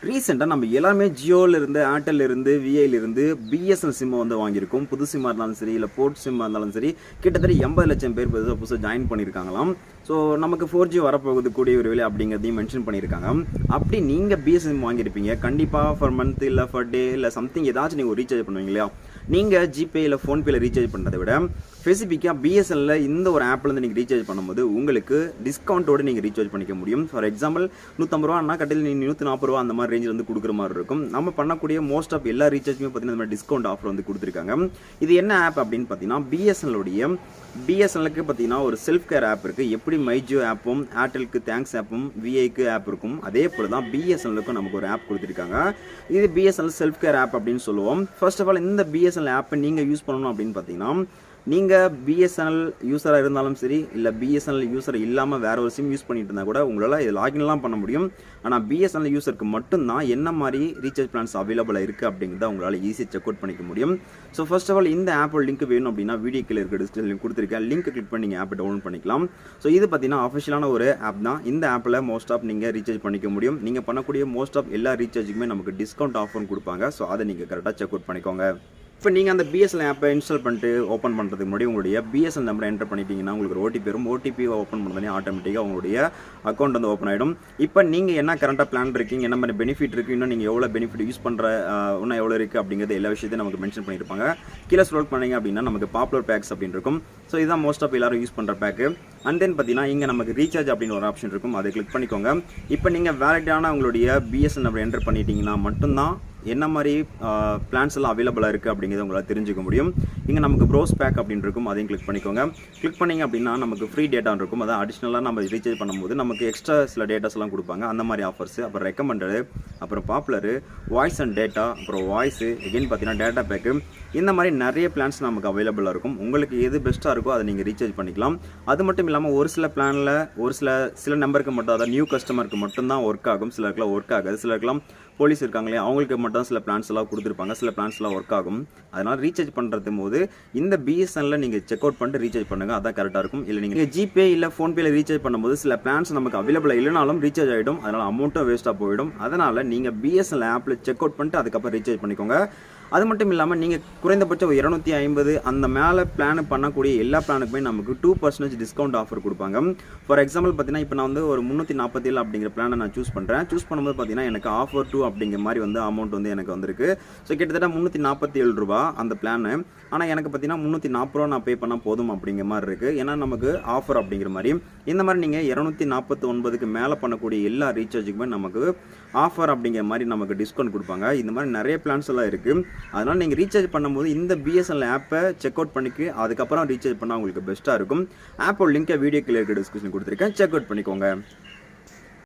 ரீசெண்டாக நம்ம எல்லாருமே ஜியோவிலிருந்து ஏர்டெல்லிருந்து விஐலிருந்து பிஎஸ்என்எல் சிம்மை வந்து வாங்கியிருக்கோம். புது சிம்மாக இருந்தாலும் சரி, இல்லை போர்ட் சிம்மாக இருந்தாலும் சரி, கிட்டத்தட்ட 80 லட்சம் பேர் புதுசாக ஜாயின் பண்ணியிருக்காங்களாம். ஸோ நமக்கு 4G வரப்போகுது கூடிய ஒரு விலை அப்படிங்கிறதையும் மென்ஷன் பண்ணியிருக்காங்க. அப்படி நீங்கள் பிஎஸ்என்எல் வாங்கியிருப்பீங்க, கண்டிப்பாக ஃபார் மந்த் இல்லை ஃபார் டே இல்லை சம்திங் ஏதாச்சும் நீங்கள் ரீசார்ஜ் பண்ணுவீங்க இல்லையா? நீங்கள் ஜிபே இல்லை ஃபோன்பேயில் ரீசார்ஜ் பண்ணுறதை விட ஸ்பெசிஃபிக்காக பிஎஸ்என்எல்ல இந்த ஒரு ஆப்லேருந்து நீங்கள் ரீசார்ஜ் பண்ணும்போது உங்களுக்கு டிஸ்கவுண்ட்டோடு நீங்கள் ரீசார்ஜ் பண்ணிக்க முடியும். ஃபார் எக்ஸாம்பிள் 150 ரூபான்னா கட்டில் நீங்கள் 140 ரூபா அந்த மாதிரி ரேஞ்சில் வந்து கொடுக்குற மாதிரி இருக்கும். நம்ம பண்ணக்கூடிய மோஸ்ட் ஆஃப் எல்லா ரீசார்ஜுமே பார்த்தீங்கன்னா இந்த மாதிரி டிஸ்கவுண்ட் ஆஃபர் வந்து கொடுத்துருக்காங்க. இது என்ன ஆப் அப்படின்னு பார்த்தீங்கன்னா பிஎஸ்என்எலுக்கு பார்த்தீங்கன்னா ஒரு செல்ஃப் கேர் ஆப் இருக்குது. எப்படி மைஜியோ ஆப்பும் ஏர்டெலுக்கு தேங்க்ஸ் ஆப்பும் விஐக்கு ஆப் இருக்கும், அதே போல் தான் பிஎஸ்என்எலுக்கும் நமக்கு ஒரு ஆப் கொடுத்துருக்காங்க. இது பிஎஸ்என்எல் செல்ஃப் கேர் ஆப் அப்படின்னு சொல்லுவோம். ஃபர்ஸ்ட் ஆஃப் ஆல் இந்த பிஎஸ்என்எல் ஆப்பை நீங்கள் யூஸ் பண்ணணும் அப்படின்னு பார்த்தீங்கன்னா, நீங்கள் பிஎஸ்என்எல் யூஸராக இருந்தாலும் சரி, இல்லை பிஎஸ்என்எல் யூஸர் இல்லாமல் வேற ஒரு சிம் யூஸ் பண்ணிட்டு இருந்தால் கூட உங்களால் இது லாகின்லாம் பண்ண முடியும். ஆனால் பிஎஸ்என்எல் யூஸருக்கு மட்டும்தான் என்ன மாதிரி ரீசார்ஜ் பிளான்ஸ் அவைலபிளாக இருக்குது அப்படிங்கிறத உங்களால் ஈஸியாக செக் அவுட் பண்ணிக்க முடியும். ஸோ ஃபர்ஸ்ட் ஆஃப் ஆல் இந்த ஆப்போட லிங்க் வேணும் அப்படின்னா வீடியோ கீழே இருக்க டிஸ்கிரிப்ஷன் லிங்க் கொடுத்துருக்கேன். லிங்க் கிளிக் பண்ணி நீங்கள் ஆப்பை டவுன்லோட் பண்ணிக்கலாம். ஸோ இது பார்த்தீங்கன்னா அஃபிஷியலான ஒரு ஆப் தான். இந்த ஆப்பில் மோஸ்ட் ஆஃப் நீங்கள் ரீசார்ஜ் பண்ணிக்க முடியும். நீங்கள் பண்ணக்கூடிய மோஸ்ட் ஆஃப் எல்லா ரீசார்ஜுக்குமே நமக்கு டிஸ்கவுண்ட் ஆஃபர் கொடுப்பாங்க. ஸோ அதை நீங்கள் கரெக்டாக செக் அவுட் பண்ணிக்கோங்க. இப்போ நீங்கள் அந்த பிஎஸ்என்எல் ஆப்பை இன்ஸ்டால் பண்ணிட்டு ஓப்பன் பண்ணுறதுக்கு முன்னாடி உங்களுடைய பிஎஸ்என்எல் நம்பரை என்டர் பண்ணிட்டீங்கன்னா உங்களுக்கு ஒரு ஓடிபி வரும். ஓடிபி ஓப்பன் பண்ணதே ஆட்டோமேட்டிக்காக உங்களுடைய அக்கௌண்ட் வந்து ஓப்பன் ஆகிடும். இப்போ நீங்கள் என்ன கரண்ட்டாக பிளான் இருக்கீங்க, என்ன மாதிரி பெனிஃபிட் இருக்குது, இன்னும் நீங்கள் எவ்வளோ பெனிஃபிட் யூஸ் பண்ணுற இன்னும் எவ்வளோ இருக்குது அப்படிங்கிறது எல்லா விஷயத்தையும் நமக்கு மென்ஷன் பண்ணியிருப்பாங்க. கீழே ஸ்க்ரோல் பண்ணிங்க அப்படின்னா நமக்கு பாப்புலர் பேக்ஸ் அப்படின்னு இருக்கும். ஸோ இதுதான் மோஸ்ட் ஆஃப் எல்லாரும் யூஸ் பண்ணுற பேக்கு. அண்ட் தென் பார்த்தீங்கன்னா இங்கே நமக்கு ரீசார்ஜ் அப்படின்னு ஒரு ஆப்ஷன் இருக்கும், அதை கிளிக் பண்ணிக்கோங்க. இப்போ நீங்கள் வேலிடான உங்களுடைய பிஎஸ்என்எல் நம்பர் என்டர் பண்ணிட்டீங்கன்னா மட்டும்தான் என்ன மாதிரி பிளான்ஸ் எல்லாம் அவைலபிளாக இருக்குது அப்படிங்கிறத உங்களால் தெரிஞ்சுக்க முடியும். இங்கே நமக்கு ப்ரோஸ் பேக் அப்படின்னு இருக்கும், அதையும் கிளிக் பண்ணிக்கோங்க. கிளிக் பண்ணிங்க அப்படின்னா நமக்கு ஃப்ரீ டேட்டா இருக்கும். அதான் அடிஷ்னலாக நம்ம ரீசார்ஜ் பண்ணும்போது நமக்கு எக்ஸ்ட்ரா சில டேட்டாஸ்லாம் கொடுப்பாங்க. அந்த மாதிரி ஆஃபர்ஸ், அப்புறம் ரெக்கமெண்டடு, அப்புறம் பாப்புலரு, வாய்ஸ் அண்ட் டேட்டா, அப்புறம் வாய்ஸு, எகைன் பார்த்தீங்கன்னா டேட்டா பேக்கு, இந்த மாதிரி நிறைய பிளான்ஸ் நமக்கு அவைலபிளாக இருக்கும். உங்களுக்கு எது பெஸ்ட்டாக இருக்கோ அதை நீங்கள் ரீசார்ஜ் பண்ணிக்கலாம். அது மட்டும் இல்லாமல் ஒரு சில பிளானில் ஒரு சில நம்பருக்கு மட்டும், அதாவது நியூ கஸ்டமருக்கு மட்டும்தான் ஒர்க் ஆகும், சிலருக்குலாம் ஒர்க் ஆகாது. சிலருக்குலாம் போலீஸ் இருக்காங்களே அவங்களுக்கு மட்டும் சில பிளான்ஸ் எல்லாம் கொடுத்துருப்பாங்க, சில பிளான்ஸ் எல்லாம் ஒர்க் ஆகும். அதனால் ரீசார்ஜ் பண்ணுறது போது இந்த பிஎஸ்என்எல்ல நீங்கள் செக் அவுட் பண்ணிட்டு ரீசார்ஜ் பண்ணுங்கள், அதான் கரெக்டாக இருக்கும். இல்லை நீங்கள் ஜிபே இல்லை ஃபோன்பேல ரீசார்ஜ் பண்ணும்போது சில பிளான்ஸ் நமக்கு அவைலபிளாக இல்லைனாலும் ரீசார்ஜ் ஆகிடும், அதனால் அமௌண்ட்டும் வேஸ்ட்டாக போயிடும். அதனால் நீங்கள் பிஎஸ்என்எல் ஆப்பில் செக் அவுட் பண்ணிட்டு அதுக்கப்புறம் ரீசார்ஜ் பண்ணிக்கோங்க. அது மட்டும் இல்லாமல் நீங்கள் குறைந்தபட்சம் 250 அந்த மேலே பிளான் பண்ணக்கூடிய எல்லா பிளானுக்குமே நமக்கு 2% டிஸ்கவுண்ட் ஆஃபர் கொடுப்பாங்க. ஃபார் எக்ஸாம்பிள் பார்த்தீங்கன்னா இப்போ நான் வந்து ஒரு 347 அப்படிங்கிற பிளானை நான் சூஸ் பண்ணும்போது பார்த்தீங்கன்னா எனக்கு ஆஃபர் 2 அப்படிங்கிற மாதிரி வந்து அமௌண்ட் வந்து எனக்கு வந்திருக்கு. ஸோ கிட்டத்தட்ட 347 ரூபா அந்த பிளானு. ஆனால் எனக்கு பார்த்தீங்கன்னா 340 ரூபா நான் பே பண்ணால் போதும் அப்படிங்கிற மாதிரி இருக்குது. ஏன்னா நமக்கு ஆஃபர் அப்படிங்கிற மாதிரி இந்த மாதிரி நீங்கள் 249க்கு மேலே பண்ணக்கூடிய எல்லா ரீசார்ஜுக்குமே நமக்கு ஆஃபர் அப்படிங்கிற மாதிரி நமக்கு டிஸ்கவுண்ட் கொடுப்பாங்க. இந்த மாதிரி நிறைய பிளான்ஸ் எல்லாம் இருக்குது. அதனால் நீங்கள் ரீசார்ஜ் பண்ணும்போது இந்த பிஎஸ்என்எல் ஆப்பை செக் அவுட் பண்ணிக்கு அதுக்கப்புறம் ரீசார்ஜ் பண்ணால் உங்களுக்கு பெஸ்ட்டாக இருக்கும். ஆப்போட லிங்கை வீடியோ கீழே இருக்க டிஸ்கிரிப்ஷன் கொடுத்துருக்கேன், செக் அவுட் பண்ணிக்கோங்க.